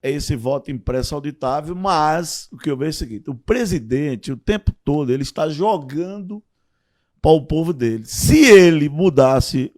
é esse voto impresso auditável, mas o que eu vejo é o seguinte: o presidente, o tempo todo, ele está jogando para o povo dele. Se ele mudasse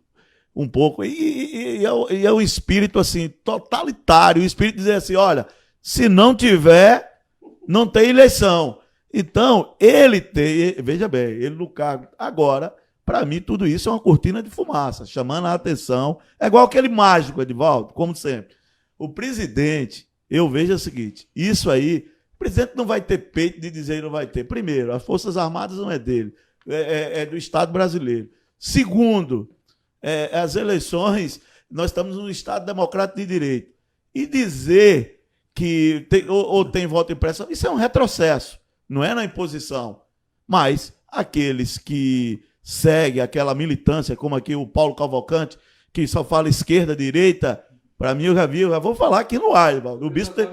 um pouco, é um espírito assim, totalitário, o espírito dizer assim: olha, se não tiver, não tem eleição. Então, ele tem, veja bem, ele no cargo agora, para mim, tudo isso é uma cortina de fumaça, chamando a atenção. É igual aquele mágico, Edivaldo, como sempre. O presidente, eu vejo o seguinte: isso aí, o presidente não vai ter peito de dizer que não vai ter. Primeiro, as Forças Armadas não é dele, é do Estado brasileiro. Segundo, as eleições, nós estamos num Estado democrático de direito. E dizer que ou tem voto impresso, isso é um retrocesso, não é na imposição. Mas aqueles que seguem aquela militância, como aqui o Paulo Cavalcante, que só fala esquerda, direita, para mim, eu já vi, eu já vou falar aqui no ar, o bispo tem...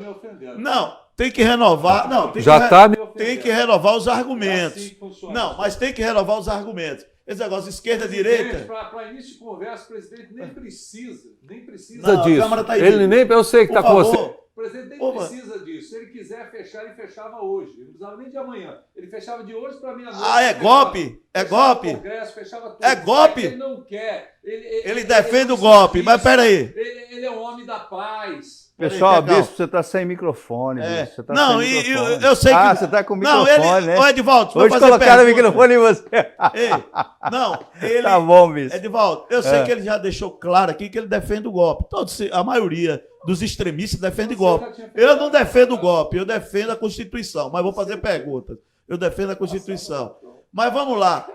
Não, tem que renovar. Não, tem que renovar os argumentos. Não, mas tem que renovar os argumentos. Esse negócio de esquerda, direita. Para início de conversa, o presidente nem precisa não, disso. A Câmara tá aí. Ele nem, eu sei que está com você. O presidente nem precisa disso. Se ele quiser fechar, ele fechava hoje. Ele não precisava nem de amanhã. Ele fechava de hoje para meia-noite. Ah, é golpe? É golpe? Congresso, fechava tudo. É golpe? Ele não quer. Ele defende o golpe, mas peraí. Ele é um homem da paz. Pessoal, bispo, você está sem microfone. Você tá não, sem microfone. Eu sei que... você está com microfone, né? Ô, Edivaldo, hoje colocaram o microfone em você. Ele... Tá bom, bispo. Edivaldo, eu sei que ele já deixou claro aqui que ele defende o golpe. A maioria dos extremistas defende golpe. Eu não defendo o golpe, eu defendo a Constituição. Mas vou fazer perguntas. Eu defendo a Constituição. Mas vamos lá.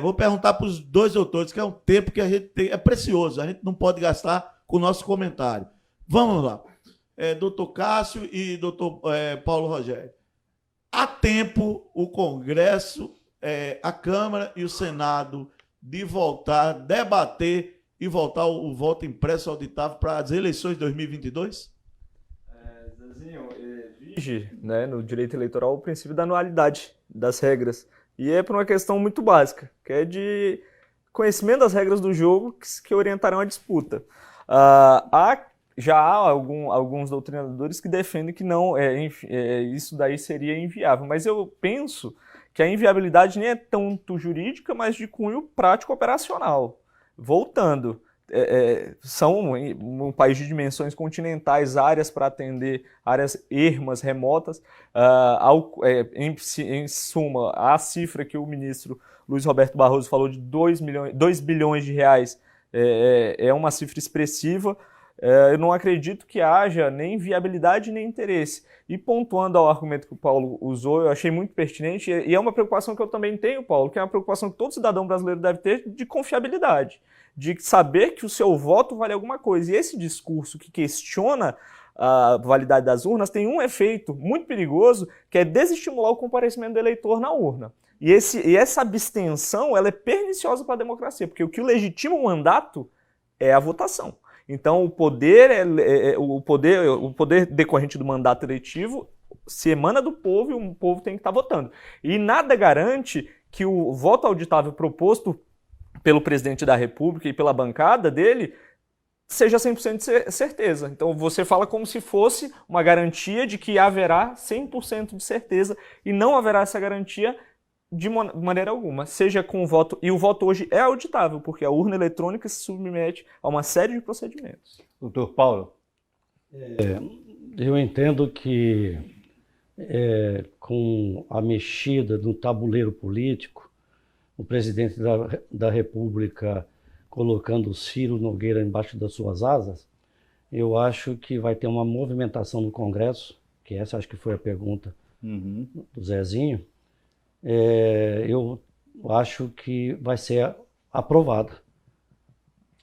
Vou perguntar para os dois doutores, que é um tempo que a gente tem, é precioso. A gente não pode gastar com o nosso comentário. Vamos lá. Doutor Cássio e doutor Paulo Rogério. Há tempo o Congresso, a Câmara e o Senado de voltar, debater e voltar o voto impresso auditável para as eleições de 2022? Zezinho, vige, né, no direito eleitoral o princípio da anualidade das regras. E é por uma questão muito básica, que é de conhecimento das regras do jogo que orientarão a disputa. Já há alguns doutrinadores que defendem que não, isso daí seria inviável, mas eu penso que a inviabilidade nem é tanto jurídica, mas de cunho prático operacional. Voltando, são um país de dimensões continentais, áreas para atender, áreas ermas, remotas. Em suma, a cifra que o ministro Luiz Roberto Barroso falou de 2 bilhões de reais é uma cifra expressiva. Eu não acredito que haja nem viabilidade nem interesse. E pontuando ao argumento que o Paulo usou, eu achei muito pertinente, e é uma preocupação que eu também tenho, Paulo, que é uma preocupação que todo cidadão brasileiro deve ter de confiabilidade, de saber que o seu voto vale alguma coisa. E esse discurso que questiona a validade das urnas tem um efeito muito perigoso, que é desestimular o comparecimento do eleitor na urna. E essa abstenção ela é perniciosa para a democracia, porque o que legitima o mandato é a votação. Então, o poder decorrente do mandato eletivo se emana do povo e o povo tem que estar votando. E nada garante que o voto auditável proposto pelo presidente da República e pela bancada dele seja 100% de certeza. Então, você fala como se fosse uma garantia de que haverá 100% de certeza e não haverá essa garantia de maneira alguma, seja com o voto, e o voto hoje é auditável, porque a urna eletrônica se submete a uma série de procedimentos. Doutor Paulo? Eu entendo que com a mexida no tabuleiro político, o presidente da República colocando o Ciro Nogueira embaixo das suas asas, eu acho que vai ter uma movimentação no Congresso, que essa acho que foi a pergunta do Zezinho. Eu acho que vai ser aprovado.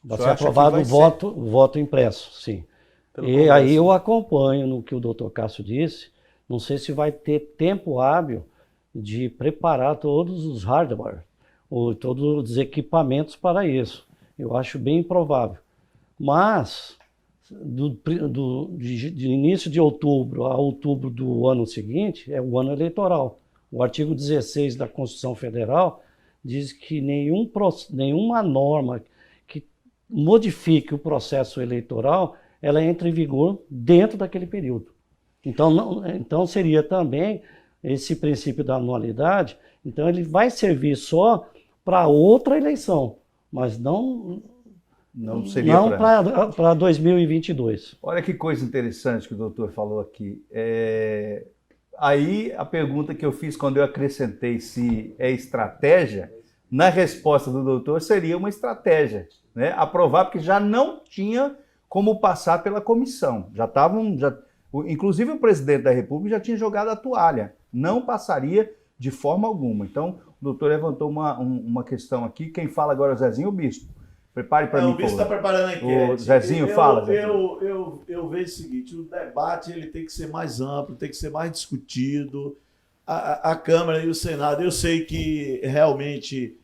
Vai ser aprovado o voto impresso, sim. E aí eu acompanho no que o doutor Cássio disse, não sei se vai ter tempo hábil de preparar todos os hardware, ou todos os equipamentos para isso. Eu acho bem improvável. Mas, de início de outubro a outubro do ano seguinte, é o ano eleitoral. O artigo 16 da Constituição Federal diz que nenhuma norma que modifique o processo eleitoral ela entra em vigor dentro daquele período. Então seria também esse princípio da anualidade, então ele vai servir só para outra eleição, mas não seria para 2022. Olha que coisa interessante que o doutor falou aqui. Aí a pergunta que eu fiz quando eu acrescentei se é estratégia, na resposta do doutor seria uma estratégia, né? Aprovar, porque já não tinha como passar pela comissão. Inclusive o presidente da República já tinha jogado a toalha. Não passaria de forma alguma. Então, o doutor levantou uma questão aqui. Quem fala agora é o Zezinho ou o Bispo? Prepare para mim. O Bispo está preparando a enquete. O Zezinho fala. Eu vejo o seguinte, o debate ele tem que ser mais amplo, tem que ser mais discutido. A Câmara e o Senado, eu sei que realmente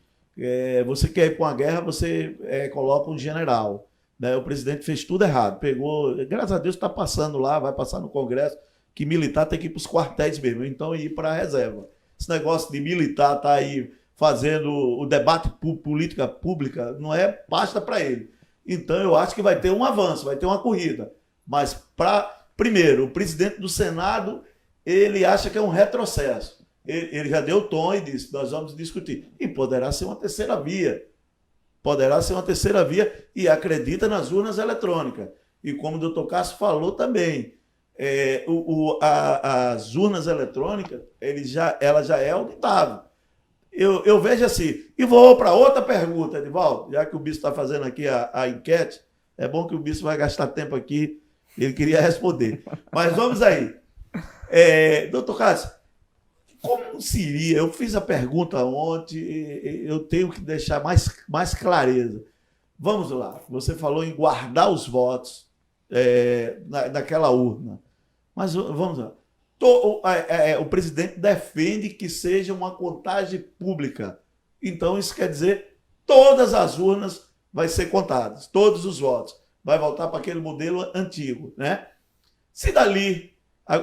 você quer ir para uma guerra, você coloca um general. Né? O presidente fez tudo errado. Pegou, graças a Deus está passando lá, vai passar no Congresso, que militar tem que ir para os quartéis mesmo, então ir para a reserva. Esse negócio de militar tá aí fazendo o debate política pública, não é pasta para ele. Então eu acho que vai ter um avanço, vai ter uma corrida. Mas, primeiro, o presidente do Senado, ele acha que é um retrocesso. Ele já deu o tom e disse, nós vamos discutir. E poderá ser uma terceira via. Poderá ser uma terceira via e acredita nas urnas eletrônicas. E como o doutor Cássio falou também, as urnas eletrônicas, ela já é auditável. Eu vejo assim, e vou para outra pergunta, Edivaldo, já que o Bispo está fazendo aqui a enquete, é bom que o Bispo vai gastar tempo aqui, ele queria responder. Mas vamos aí. Doutor Cássio, como seria? Eu fiz a pergunta ontem, eu tenho que deixar mais clareza. Vamos lá, você falou em guardar os votos naquela urna. Mas vamos lá. O presidente defende que seja uma contagem pública. Então, isso quer dizer todas as urnas vão ser contadas, todos os votos. Vai voltar para aquele modelo antigo. Né? Se dali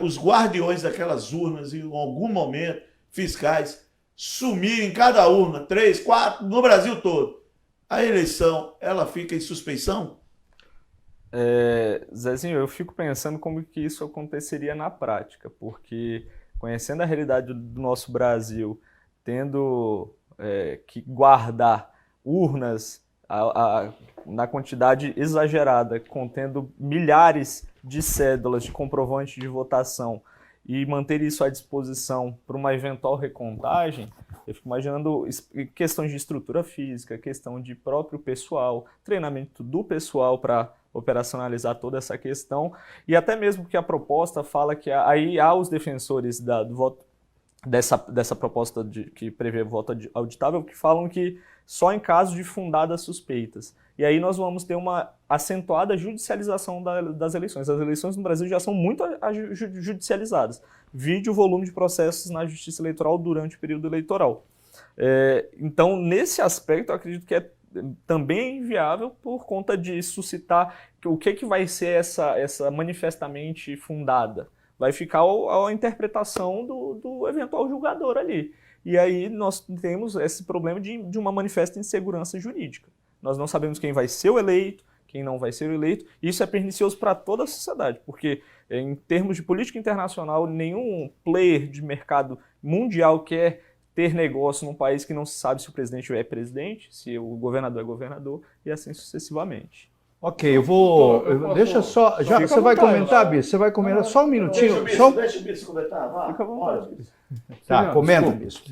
os guardiões daquelas urnas, em algum momento, fiscais, sumirem em cada urna, 3, 4, no Brasil todo, a eleição ela fica em suspensão? Zezinho, eu fico pensando como que isso aconteceria na prática, porque conhecendo a realidade do nosso Brasil, tendo que guardar urnas na quantidade exagerada, contendo milhares de cédulas de comprovante de votação e manter isso à disposição para uma eventual recontagem, eu fico imaginando questões de estrutura física, questão de próprio pessoal, treinamento do pessoal para operacionalizar toda essa questão, e até mesmo que a proposta fala que aí há os defensores do voto, dessa proposta que prevê voto auditável, que falam que só em caso de fundadas suspeitas. E aí nós vamos ter uma acentuada judicialização das eleições. As eleições no Brasil já são muito judicializadas. Vide o volume de processos na Justiça Eleitoral durante o período eleitoral. Então, nesse aspecto, eu acredito que é também inviável por conta de suscitar o que vai ser essa manifestamente fundada. Vai ficar a interpretação do eventual julgador ali. E aí nós temos esse problema de uma manifesta insegurança jurídica. Nós não sabemos quem vai ser o eleito, quem não vai ser o eleito, e isso é pernicioso para toda a sociedade, porque em termos de política internacional, nenhum player de mercado mundial quer ter negócio num país que não se sabe se o presidente é presidente, se o governador é governador, e assim sucessivamente. Ok, deixa só. Já você vai comentar, Bispo? Você vai comentar só um minutinho? Deixa o Bispo comentar. Fica à vontade. Tá, comenta, Bispo.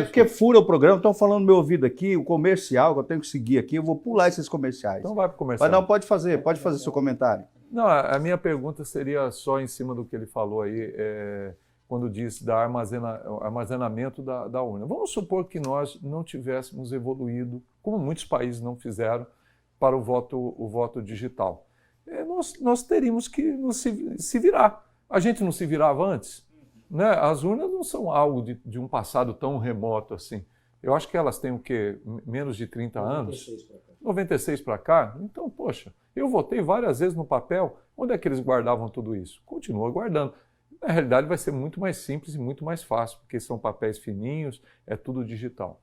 Porque fura o programa, estão falando no meu ouvido aqui, o comercial, que eu tenho que seguir aqui, eu vou pular esses comerciais. Então vai para o comercial. Mas não, pode fazer seu comentário. Não, a minha pergunta seria só em cima do que ele falou aí, quando disse da armazenamento da urna. Vamos supor que nós não tivéssemos evoluído, como muitos países não fizeram, para o voto digital. Nós teríamos que se virar. A gente não se virava antes? Né? As urnas não são algo de um passado tão remoto assim. Eu acho que elas têm o quê? Menos de 30 anos? 96 para cá? Então, poxa, eu votei várias vezes no papel. Onde é que eles guardavam tudo isso? Continua guardando. Na realidade, vai ser muito mais simples e muito mais fácil, porque são papéis fininhos, é tudo digital.